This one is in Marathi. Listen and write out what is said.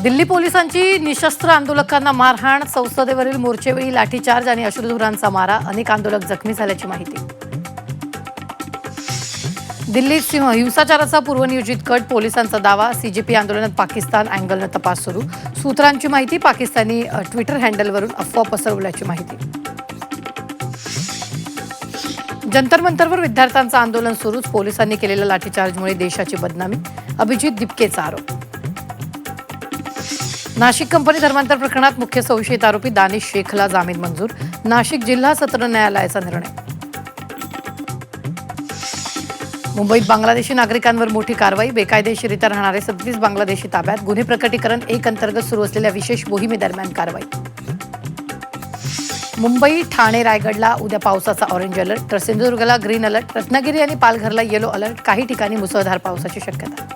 दिल्ली पोलिसांची निशस्त्र आंदोलकांना मारहाण, संसदेवरील मोर्चेवेळी लाठीचार्ज आणि अश्रुधुरांचा मारा, अनेक आंदोलक जखमी झाल्याची माहिती. दिल्लीत हिंसाचाराचा पूर्वनियोजित कट, पोलिसांचा दावा. सीजेपी आंदोलनात पाकिस्तान अँगलनं तपास सुरू. सूत्रांची माहिती, पाकिस्तानी ट्विटर हँडलवरून अफवा पसरवल्याची माहिती. जंतर मंतरवर विद्यार्थ्यांचं आंदोलन सुरूच, पोलिसांनी केलेल्या लाठीचार्जमुळे देशाची बदनामी, अभिजित दिपकेचा आरोप. नाशिक कंपनी धर्मांतर प्रकरणात मुख्य संशयित आरोपी दानिश शेखला जामीन मंजूर. नाशिक जिल्हा सत्र न्यायालयाचा निर्णय. मुंबईत बांगलादेशी नागरिकांवर मोठी कारवाई, बेकायदेशीरित्या राहणारे 37 बांगलादेशी ताब्यात. गुन्हे प्रकटीकरण 1 अंतर्गत सुरू असलेल्या विशेष मोहिमेदरम्यान कारवाई. मुंबई, ठाणे, रायगडला उद्या पावसाचा ऑरेंज अलर्ट, तर सिंधुदुर्गला ग्रीन अलर्ट, रत्नागिरी आणि पालघरला येलो अलर्ट. काही ठिकाणी मुसळधार पावसाची शक्यता.